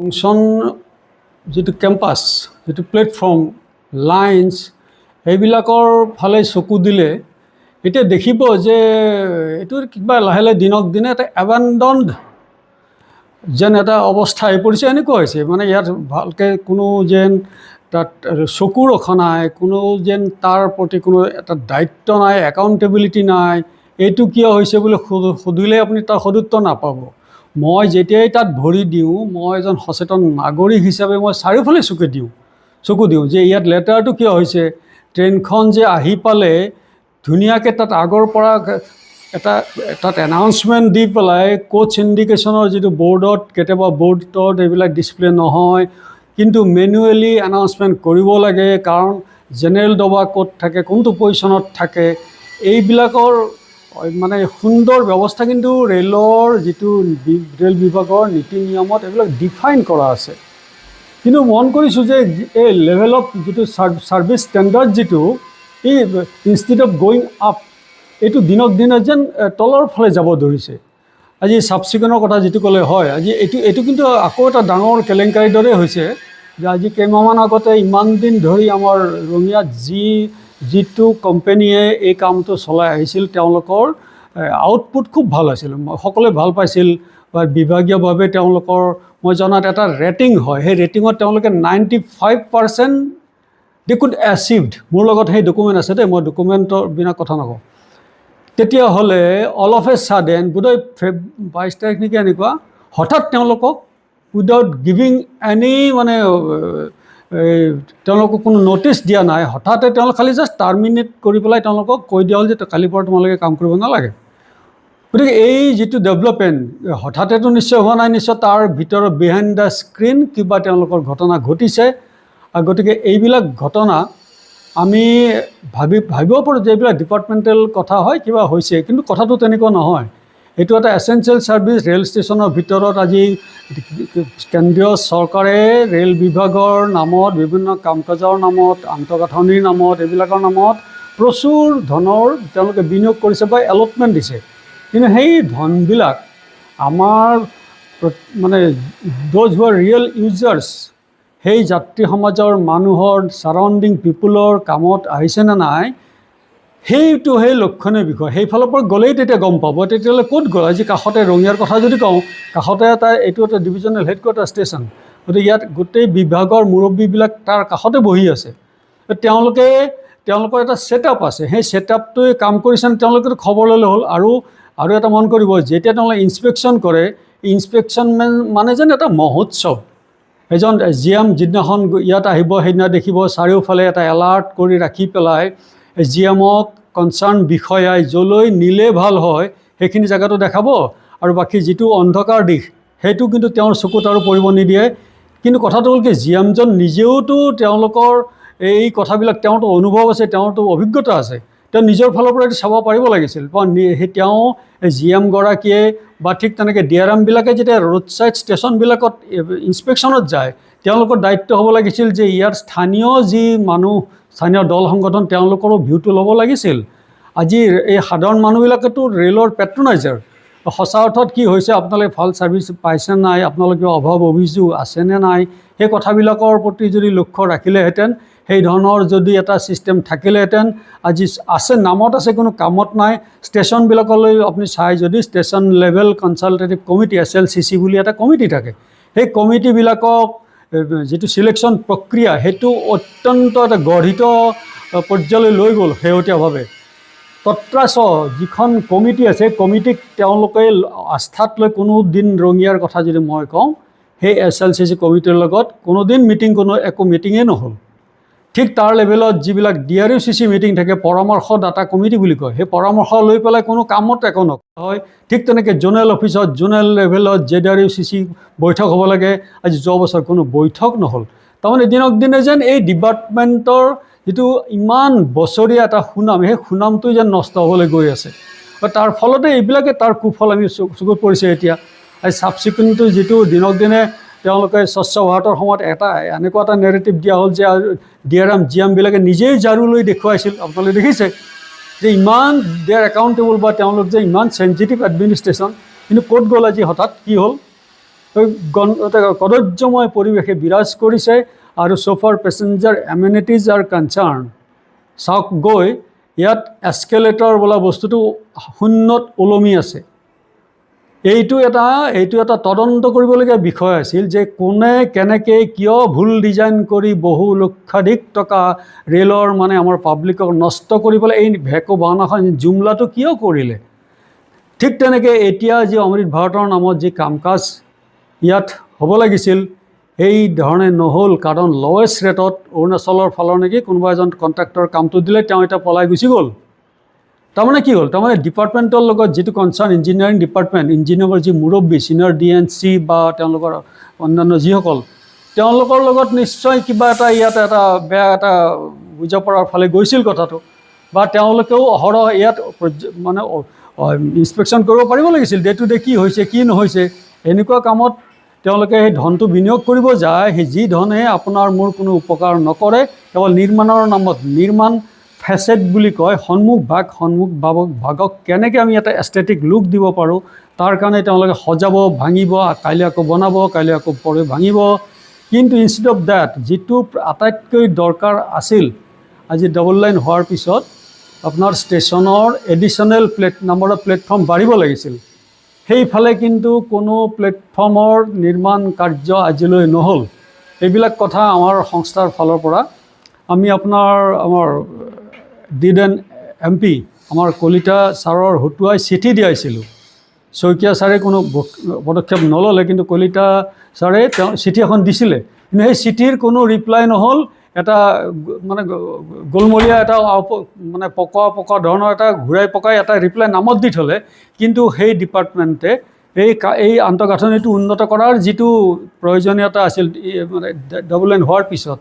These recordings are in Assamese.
ফাংচন যেটো কেম্পাছ যেটো প্লেটফৰ্ম লাইন্স এইবিলাকৰ ফালে চকু দিলে এতিয়া দেখিব যে এইটো কিবা লাহে লাহে দিনক দিনে এটা এবান্ডন্ড যেন এটা অৱস্থা হৈ পৰিছে এনেকুৱা হৈছে মানে ইয়াত ভালকৈ কোনো যেন তাত চকু ৰখা নাই কোনো যেন তাৰ প্ৰতি কোনো এটা দায়িত্ব নাই একাউণ্টেবিলিটি নাই এইটো কিয় হৈছে বুলি সুধিলে আপুনি তাৰ সদুত্তৰ নাপাব মই যেতিয়াই তাত ভৰি দিওঁ মই এজন সচেতন নাগৰিক হিচাপে মই চাৰিওফালে চকু দিওঁ যে ইয়াত লেটাৰটো কিয় হৈছে ট্ৰেইনখন যে আহি পালে ধুনীয়াকৈ তাত আগৰ পৰা এটা তাত এনাউন্সমেণ্ট দি পেলাই কোচ ইণ্ডিকেশ্যনৰ যিটো বৰ্ডত কেতিয়াবা বৰ্ডত এইবিলাক ডিছপ্লে নহয় কিন্তু মেনুৱেলি এনাউন্সমেণ্ট কৰিব লাগে কাৰণ জেনেৰেল ডবা ক'ত থাকে কোনটো পজিশ্যনত থাকে এইবিলাকৰ মানে সুন্দৰ ব্যৱস্থা কিন্তু ৰেলৰ যিটো ৰেল বিভাগৰ নীতি নিয়মত এইবিলাক ডিফাইন কৰা আছে কিন্তু মন কৰিছোঁ যে এই লেভেল অফ যিটো ছাৰ্ভিচ ষ্টেণ্ডাৰ্ড যিটো এই ইনষ্টিড অফ গ'য়িং আপ এইটো দিনক দিনে যেন তলৰ ফালে যাব ধৰিছে আজি চাফ চিকুণৰ কথা যিটো ক'লে হয় আজি এইটো কিন্তু আকৌ এটা ডাঙৰ কেলেংকাৰীৰ দৰে হৈছে যে আজি কেইমাহমান আগতে ইমান দিন ধৰি আমাৰ ৰঙিয়াত যিটো কোম্পানীয়ে এই কামটো চলাই আহিছিল তেওঁলোকৰ আউটপুট খুব ভাল আছিল সকলোৱে ভাল পাইছিল বা বিভাগীয়ভাৱে তেওঁলোকৰ মই জনাত এটা ৰেটিং হয় সেই ৰেটিঙত তেওঁলোকে 95% দে কুড এচিভড মোৰ লগত সেই ডকুমেণ্ট আছে দেই মই ডকুমেণ্টৰ বিনা কথা নকওঁ তেতিয়াহ'লে অল অফ এ ছাডেন বোধহয় 22 তাৰিখ নেকি এনেকুৱা হঠাৎ তেওঁলোকক উইদাউট গিভিং এনি মানে তেওঁলোকক কোনো ন'টিচ দিয়া নাই হঠাতে তেওঁলোক খালি জাষ্ট টাৰ্মিনেট কৰি পেলাই তেওঁলোকক কৈ দিয়া হ'ল যে কালিৰ পৰা তোমালোকে কাম কৰিব নালাগে গতিকে এই যিটো ডেভেলপমেণ্ট হঠাতেতো নিশ্চয় হোৱা নাই নিশ্চয় তাৰ ভিতৰত বিহাইণ্ড দ্য স্ক্ৰীণ কিবা তেওঁলোকৰ ঘটনা ঘটিছে আৰু গতিকে এইবিলাক ঘটনা আমি ভাবিব পাৰোঁ যে এইবিলাক ডিপাৰ্টমেণ্টেল কথা হয় কিবা হৈছে কিন্তু কথাটো তেনেকুৱা নহয় এইটো এটা এছেঞ্চিয়েল ছাৰ্ভিচ ৰেল ষ্টেচনৰ ভিতৰত আজি কেন্দ্ৰীয় চৰকাৰে ৰেল বিভাগৰ নামত বিভিন্ন কাম কাজৰ নামত আন্তঃগাঁথনিৰ নামত এইবিলাকৰ নামত প্ৰচুৰ ধনৰ তেওঁলোকে বিনিয়োগ কৰিছে বা এলটমেণ্ট দিছে কিন্তু সেই ধনবিলাক আমাৰ মানে those who R real users সেই যাত্ৰী সমাজৰ মানুহৰ ছাৰাউণ্ডিং পিপুলৰ কামত আহিছেনে নাই সেইটো সেই লক্ষণীয় বিষয় সেইফালৰ পৰা গ'লেই তেতিয়া গম পাব তেতিয়াহ'লে ক'ত গ'ল আজি কাষতে ৰঙিয়াৰ কথা যদি কওঁ কাষতে এইটো এটা ডিভিজনেল হেডকোৱাৰ্টাৰ ষ্টেচন গতিকে ইয়াত গোটেই বিভাগৰ মুৰব্বীবিলাক তাৰ কাষতে বহি আছে তেওঁলোকৰ এটা ছেটআপ আছে সেই ছেটআপটোৱে কাম কৰিছেনে তেওঁলোকেতো খবৰ ল'লে হ'ল আৰু এটা মন কৰিব যেতিয়া তেওঁলোকে ইনস্পেকশ্যন কৰে ইনস্পেকশ্যন মানে যেন এটা মহোৎসৱ এজন জিএম যিদিনাখন ইয়াত আহিব সেইদিনা দেখিব চাৰিওফালে এটা এলাৰ্ট কৰি ৰাখি পেলাই জিএমক কনচাৰ্ণ বিষয়াই য'লৈ নিলে ভাল হয় সেইখিনি জেগাটো দেখাব আৰু বাকী যিটো অন্ধকাৰ দিশ সেইটো কিন্তু তেওঁৰ চকুত আৰু পৰিব নিদিয়ে কিন্তু কথাটো হ'ল কি জিএমজন নিজেওতো তেওঁলোকৰ এই কথাবিলাক তেওঁৰতো অনুভৱ আছে তেওঁৰতো অভিজ্ঞতা আছে তেওঁ নিজৰ ফালৰ পৰা চাব পাৰিব লাগিছিল সেই তেওঁ জিএমগৰাকীয়ে বা ঠিক তেনেকৈ ডিআৰএমবিলাকে যেতিয়া ৰোড ছাইড ষ্টেচনবিলাকত ইনস্পেকশ্যনত যায় তেওঁলোকৰ দায়িত্ব হ'ব লাগিছিল যে ইয়াৰ স্থানীয় যি মানুহ স্থানীয় দল সংগঠন তেওঁলোকৰো ভিউটো ল'ব লাগিছিল আজি এই সাধাৰণ মানুহবিলাকেতো ৰেলৰ পেট্ৰনাইজাৰ সঁচা অৰ্থত কি হৈছে আপোনালোকে ভাল ছাৰ্ভিচ পাইছে নাই আপোনালোকে অভাৱ অভিযোগ আছেনে নাই সেই কথাবিলাকৰ প্ৰতি যদি লক্ষ্য ৰাখিলেহেঁতেন সেই ধৰণৰ যদি এটা ছিষ্টেম থাকিলেহেঁতেন আজি আছে নামত আছে কোনো কামত নাই ষ্টেচনবিলাকলৈ আপুনি চাই যদি station level consultative committee SLCC বুলি এটা কমিটি থাকে সেই কমিটিবিলাকক যিটো ছিলেকশ্যন প্ৰক্ৰিয়া সেইটো অত্যন্ত এটা গঢ়িত পৰ্যায়লৈ লৈ গ'ল শেহতীয়াভাৱে তত্ৰাচ যিখন কমিটি আছে কমিটিক তেওঁলোকে আস্থাত লৈ কোনো দিন ৰঙিয়াৰ কথা যদি মই কওঁ সেই SLCC কমিটিৰ লগত কোনোদিন একো মিটিঙেই নহ'ল ঠিক তাৰ লেভেলত যিবিলাক DRUCC মিটিং থাকে পৰামৰ্শদাতা কমিটি বুলি কয় সেই পৰামৰ্শ লৈ পেলাই কোনো কামত একো নকয় ঠিক তেনেকৈ জোনেল অফিচত জোনেল লেভেলত JWCC বৈঠক হ'ব লাগে আজি যোৱা বছৰ কোনো বৈঠক নহ'ল তাৰমানে দিনক দিনে যেন এই ডিপাৰ্টমেণ্টৰ যিটো ইমান বছৰীয়া এটা সুনাম সেই সুনামটো যেন নষ্ট হ'বলৈ গৈ আছে তাৰ ফলতে এইবিলাকে তাৰ কুফল আমি চকুত পৰিছে এতিয়া আজি চাফ চিকুণটো যিটো দিনক দিনে তেওঁলোকে স্বচ্ছ ভাৰতৰ সময়ত এনেকুৱা এটা নেৰেটিভ দিয়া হ'ল যে DRM GMবিলাকে নিজেই ঝাৰু লৈ দেখুৱাইছিল আপোনালোকে দেখিছে যে ইমান দে আৰ একাউণ্টেবল বা তেওঁলোক যে ইমান চেঞ্চিটিভ এডমিনিষ্ট্ৰেশ্যন কিন্তু ক'ত গ'ল আজি হঠাৎ কি হ'ল কদৰ্যময় পৰিৱেশে বিৰাজ কৰিছে আৰু চ'ফাৰ পেছেঞ্জাৰ এমিনিটিজ আৰ কনচাৰ্ণ। চাওক গৈ ইয়াত এস্কেলেটৰ বোলা বস্তুটো শূন্যত ওলমি আছে। এইটো এটা তদন্ত কৰিবলগীয়া বিষয় আছিল যে কোনে কেনেকৈ কিয় ভুল ডিজাইন কৰি বহু লক্ষাধিক টকা ৰেলৰ মানে আমাৰ পাব্লিকক নষ্ট কৰি পেলাই এই ভেকু বাহনাখন জুমলাটো কিয় কৰিলে। ঠিক তেনেকৈ এতিয়া যি অমৃত ভাৰতৰ নামত যি কাম কাজ ইয়াত হ'ব লাগিছিল এই ধৰণে নহ'ল, কাৰণ লৱেষ্ট ৰেটত অৰুণাচলৰ ফালৰ নেকি কোনোবা এজন কণ্ট্ৰেক্টৰ কামটো দিলে, তেওঁ এতিয়া পলাই গুচি গ'ল। তাৰমানে কি হ'ল, তাৰমানে ডিপাৰ্টমেণ্টৰ লগত যিটো কনচাৰ্ণ ইঞ্জিনিয়াৰিং ডিপাৰ্টমেণ্ট, ইঞ্জিনিয়াৰৰ যি মুৰব্বী ছিনিয়ৰ DNC বা তেওঁলোকৰ অন্যান্য যিসকল, তেওঁলোকৰ লগত নিশ্চয় কিবা এটা ইয়াত এটা বেয়া এটা বুজা পৰাৰ ফালে গৈছিল কথাটো, বা তেওঁলোকেও অহৰহ ইয়াত মানে ইনস্পেকশ্যন কৰিব পাৰিব লাগিছিল ডে টু ডে কি হৈছে কি নহৈছে। এনেকুৱা কামত তেওঁলোকে সেই ধনটো বিনিয়োগ কৰিব যায়, সেই যি ধনে আপোনাৰ মোৰ কোনো উপকাৰ নকৰে, কেৱল নিৰ্মাণৰ নামত নিৰ্মাণ ফেচেড বুলি কয়, সন্মুখ ভাগক কেনেকৈ আমি এটা এষ্টেটিক লুক দিব পাৰোঁ তাৰ কাৰণে তেওঁলোকে সজাব, ভাঙিব, কাইলৈ আকৌ বনাব, কাইলৈ আকৌ পৰে ভাঙিব। কিন্তু ইনষ্টেড অফ ডেট যিটো আটাইতকৈ দৰকাৰ আছিল, আজি ডাবল লাইন হোৱাৰ পিছত আপোনাৰ ষ্টেচনৰ এডিশ্যনেল নাম্বাৰৰ প্লেটফৰ্ম বাঢ়িব লাগিছিল, সেইফালে কিন্তু কোনো প্লেটফৰ্মৰ নিৰ্মাণ কাৰ্য আজিলৈ নহ'ল। এইবিলাক কথা আমাৰ সংস্থাৰ ফালৰ পৰা আমি আমাৰ ডিডেন MP আমাৰ কলিতা ছাৰৰ হতুৱাই চিঠি দিয়াইছিলোঁ। শইকীয়া ছাৰে কোনো পদক্ষেপ নল'লে, কিন্তু কলিতা ছাৰে তেওঁ চিঠি এখন দিছিলে, কিন্তু সেই চিঠিৰ কোনো ৰিপ্লাই নহ'ল। এটা মানে গোলমলীয়া এটা মানে পকা ধৰণৰ এটা ঘূৰাই পকাই এটা ৰিপ্লাই নামত দি থ'লে, কিন্তু সেই ডিপাৰ্টমেণ্টে এই আন্তঃগাঁথনিটো উন্নত কৰাৰ যিটো প্ৰয়োজনীয়তা আছিল মানে ডাবল লাইন হোৱাৰ পিছত,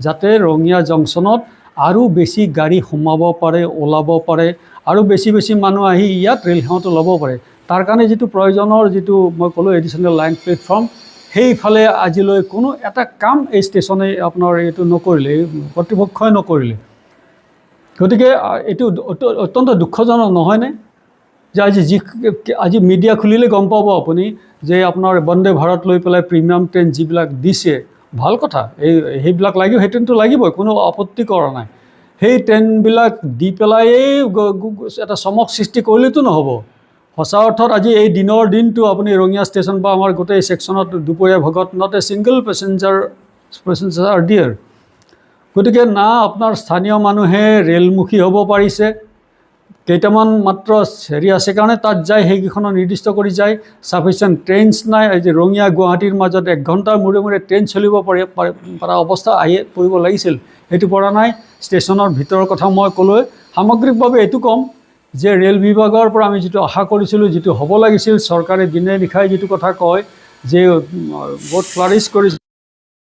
যাতে ৰঙিয়া জংচনত আৰু বেছি গাড়ী সোমাব পাৰে, ওলাব পাৰে, আৰু বেছি মানুহ আহি ইয়াত ৰেল সেৱাটো ল'ব পাৰে, তাৰ কাৰণে যিটো প্ৰয়োজনৰ যিটো মই ক'লোঁ এডিশ্যনেল লাইন প্লেটফৰ্ম, সেইফালে আজিলৈ কোনো এটা কাম এই ষ্টেচনে আপোনাৰ এইটো নকৰিলে, এই কৰ্তৃপক্ষই নকৰিলে। গতিকে এইটো অত্যন্ত দুখজনক নহয়নে যে আজি মিডিয়া খুলিলে গম পাব আপুনি যে আপোনাৰ বন্দে ভাৰত লৈ পেলাই প্ৰিমিয়াম ট্ৰেইন যিবিলাক দিছে, ভাল কথা, সেইবিলাক লাগিব, সেই ট্ৰেইনটো লাগিবই, কোনো আপত্তি কৰা নাই। সেই ট্ৰেইনবিলাক দি পেলাই এটা চমক সৃষ্টি কৰিলেতো নহ'ব। সঁচা অৰ্থত আজি এই দিনটো আপুনি ৰঙিয়া ষ্টেচন বা আমাৰ গোটেই ছেকশ্যনত দুপৰীয়া ভাগত not a single passenger R dear. গতিকে না আপোনাৰ স্থানীয় মানুহে ৰেলমুখী হ'ব পাৰিছে, কেইটামান মাত্ৰ আছে কাৰণে তাত যায়, সেইকেইখনৰ নিৰ্দিষ্ট কৰি যায়, ছাফিচিয়েণ্ট ট্ৰেইনছ নাই। আজি ৰঙিয়া গুৱাহাটীৰ মাজত 1 ঘণ্টাৰ মূৰে ট্ৰেইন চলিব পৰা অৱস্থা পৰিব লাগিছিল, সেইটো পৰা নাই। ষ্টেচনৰ ভিতৰৰ কথা মই ক'লৈ সামগ্ৰিকভাৱে এইটো ক'ম যে ৰেল বিভাগৰ পৰা আমি যিটো আশা কৰিছিলোঁ, যিটো হ'ব লাগিছিল, চৰকাৰে দিনে নিশাই যিটো কথা কয় যে বহুত ফ্লাৰিছ কৰিছে